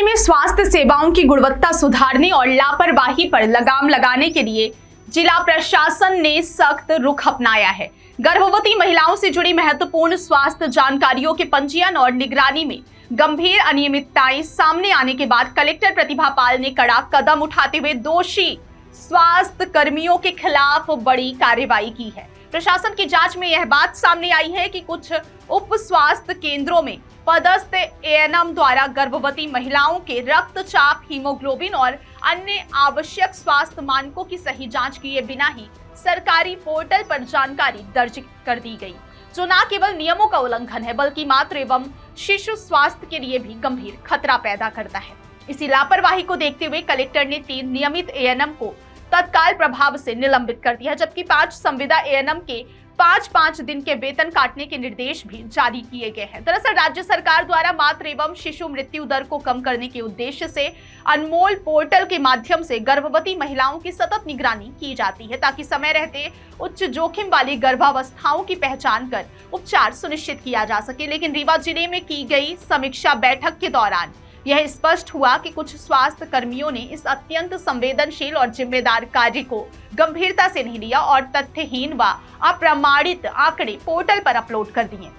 जिले में स्वास्थ्य सेवाओं की गुणवत्ता सुधारने और लापरवाही पर लगाम लगाने के लिए जिला प्रशासन ने सख्त रुख अपनाया है। गर्भवती महिलाओं से जुड़ी महत्वपूर्ण स्वास्थ्य जानकारियों के पंजीयन और निगरानी में गंभीर अनियमितताएं सामने आने के बाद कलेक्टर प्रतिभा पाल ने कड़ा कदम उठाते हुए दोषी स्वास्थ्य कर्मियों के खिलाफ बड़ी कार्रवाई की है। प्रशासन की जांच में यह बात सामने आई है कि कुछ उप स्वास्थ्य केंद्रों में पदस्थ एएनएम द्वारा गर्भवती महिलाओं के रक्तचाप, हीमोग्लोबिन और अन्य आवश्यक स्वास्थ्य मानकों की सही जांच किए बिना ही सरकारी पोर्टल पर जानकारी दर्ज कर दी गई, जो न केवल नियमों का उल्लंघन है बल्कि मातृ एवं शिशु स्वास्थ्य के लिए भी गंभीर खतरा पैदा करता है। इसी लापरवाही को देखते हुए कलेक्टर ने 3 नियमित एएनएम को तत्काल प्रभाव से निलंबित कर दिया, जबकि 5 संविदा एएनएम के 5-5 दिन के वेतन काटने के निर्देश भी जारी किए गए हैं। दरअसल राज्य सरकार द्वारा मातृ एवं शिशु मृत्यु दर को कम करने के उद्देश्य से अनमोल पोर्टल के माध्यम से गर्भवती महिलाओं की सतत निगरानी की जाती है, ताकि समय रहते उच्च जोखिम वाली गर्भावस्थाओं की पहचान कर उपचार सुनिश्चित किया जा सके। लेकिन रीवा जिले में की गई समीक्षा बैठक के दौरान यह स्पष्ट हुआ कि कुछ स्वास्थ्य कर्मियों ने इस अत्यंत संवेदनशील और जिम्मेदार कार्य को गंभीरता से नहीं लिया और तथ्यहीन व अप्रमाणित आंकड़े पोर्टल पर अपलोड कर दिए।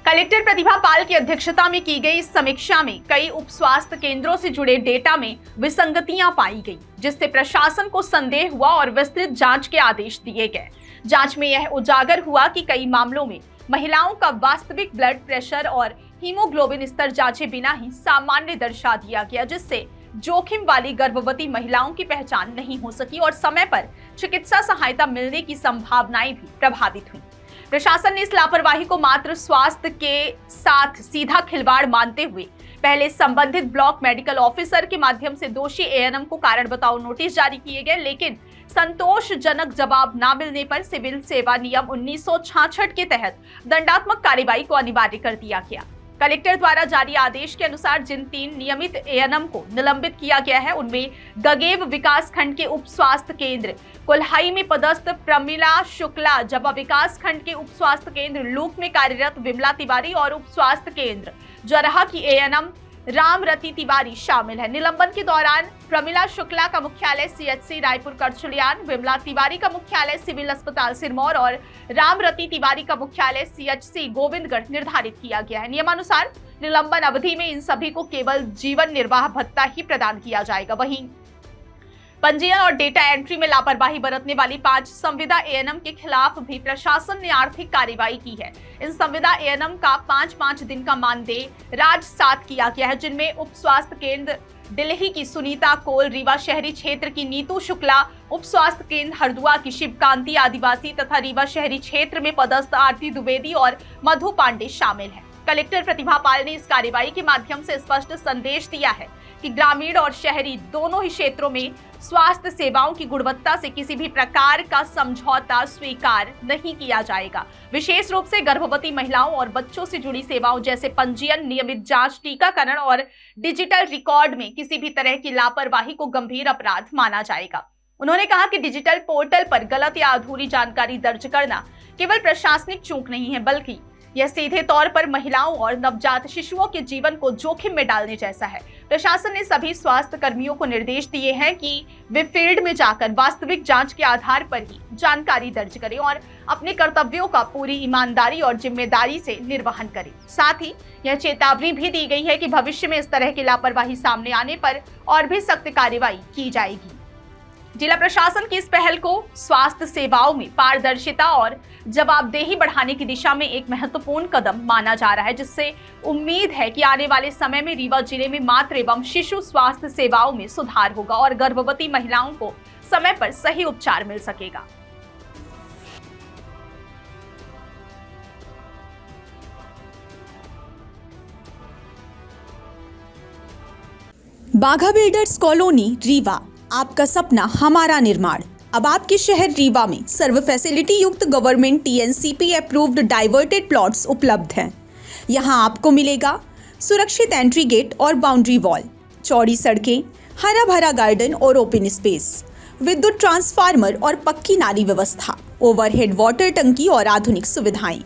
कलेक्टर प्रतिभा पाल की अध्यक्षता में की गई इस समीक्षा में कई उप स्वास्थ्य केंद्रों से जुड़े डेटा में विसंगतियां पाई गई, जिससे प्रशासन को संदेह हुआ और विस्तृत जांच के आदेश दिए गए। जांच में यह उजागर हुआ कि कई मामलों में महिलाओं का वास्तविक ब्लड प्रेशर और हीमोग्लोबिन स्तर जांचे बिना ही सामान्य दर्शा दिया गया, जिससे जोखिम वाली गर्भवती महिलाओं की पहचान नहीं हो सकी और समय पर चिकित्सा सहायता मिलने की संभावनाएं भी प्रभावित हुई। प्रशासन ने इस लापरवाही को मात्र स्वास्थ्य के साथ सीधा खिलवाड़ मानते हुए पहले संबंधित ब्लॉक मेडिकल ऑफिसर के माध्यम से दोषी एएनएम को कारण बताओ नोटिस जारी किए गए, लेकिन संतोषजनक जवाब न मिलने पर सिविल सेवा नियम 1966 के तहत दंडात्मक कार्रवाई को अनिवार्य कर दिया गया। कलेक्टर द्वारा जारी आदेश के अनुसार जिन 3 नियमित एएनएम को निलंबित किया गया है, उनमें गगेव विकास खंड के उप स्वास्थ्य केंद्र कोल्हाई में पदस्थ प्रमिला शुक्ला, जबा विकास खंड के उप स्वास्थ्य केंद्र लूक में कार्यरत विमला तिवारी और उप स्वास्थ्य केंद्र जरहा की एएनएम रामरती तिवारी शामिल है। निलंबन के दौरान प्रमिला शुक्ला का मुख्यालय सीएचसी रायपुर करचुलियान, विमला तिवारी का मुख्यालय सिविल अस्पताल सिरमौर और रामरती तिवारी का मुख्यालय सीएचसी गोविंदगढ़ निर्धारित किया गया है। नियमानुसार निलंबन अवधि में इन सभी को केवल जीवन निर्वाह भत्ता ही प्रदान किया जाएगा। वहीं पंजीयन और डेटा एंट्री में लापरवाही बरतने वाली 5 संविदा एएनएम के खिलाफ भी प्रशासन ने आर्थिक कार्रवाई की है। इन संविदा एएनएम का 5-5 दिन का मानदेय राजसात किया गया है, जिनमें उप स्वास्थ्य केंद्र दिल्ली की सुनीता कोल, रीवा शहरी क्षेत्र की नीतू शुक्ला, उप स्वास्थ्य केंद्र हरदुआ की शिवकांति आदिवासी तथा रीवा शहरी क्षेत्र में पदस्थ आरती द्विवेदी और मधु पांडे शामिल है। कलेक्टर प्रतिभा पाल ने इस कार्रवाई के माध्यम से स्पष्ट संदेश दिया है कि ग्रामीण और शहरी दोनों ही क्षेत्रों में स्वास्थ्य सेवाओं की गुणवत्ता से किसी भी प्रकार का समझौता स्वीकार नहीं किया जाएगा। विशेष रूप से गर्भवती महिलाओं और बच्चों से जुड़ी सेवाओं जैसे पंजीयन, नियमित जांच, टीकाकरण और डिजिटल रिकॉर्ड में किसी भी तरह की लापरवाही को गंभीर अपराध माना जाएगा। उन्होंने कहा कि डिजिटल पोर्टल पर गलत या अधूरी जानकारी दर्ज करना केवल प्रशासनिक चूक नहीं है, बल्कि यह सीधे तौर पर महिलाओं और नवजात शिशुओं के जीवन को जोखिम में डालने जैसा है। प्रशासन ने सभी स्वास्थ्य कर्मियों को निर्देश दिए हैं कि वे फील्ड में जाकर वास्तविक जांच के आधार पर ही जानकारी दर्ज करें और अपने कर्तव्यों का पूरी ईमानदारी और जिम्मेदारी से निर्वहन करें। साथ ही यह चेतावनी भी दी गई है कि भविष्य में इस तरह की लापरवाही सामने आने पर और भी सख्त कार्रवाई की जाएगी। जिला प्रशासन की इस पहल को स्वास्थ्य सेवाओं में पारदर्शिता और जवाबदेही बढ़ाने की दिशा में एक महत्वपूर्ण कदम माना जा रहा है, जिससे उम्मीद है कि आने वाले समय में रीवा जिले में मातृ एवं शिशु स्वास्थ्य सेवाओं में सुधार होगा और गर्भवती महिलाओं को समय पर सही उपचार मिल सकेगा। बाघा बिल्डर्स कॉलोनी रीवा, आपका सपना हमारा निर्माण। अब आपके शहर रीवा में सर्व फैसिलिटी युक्त government TNCP approved diverted plots उपलब्ध हैं। यहां आपको मिलेगा सुरक्षित एंट्री गेट और बाउंड्री वॉल, चौड़ी सड़कें, हरा भरा गार्डन और ओपन स्पेस, विद्युत ट्रांसफार्मर और पक्की नाली व्यवस्था, ओवरहेड वाटर टंकी और आधुनिक सुविधाएं।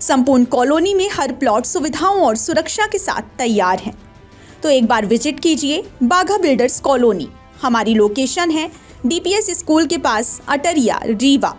संपूर्ण कॉलोनी में हर प्लॉट सुविधाओं और सुरक्षा के साथ तैयार है। तो एक बार विजिट कीजिए बाघा बिल्डर्स कॉलोनी। हमारी लोकेशन है DPS स्कूल के पास, अटरिया, रीवा।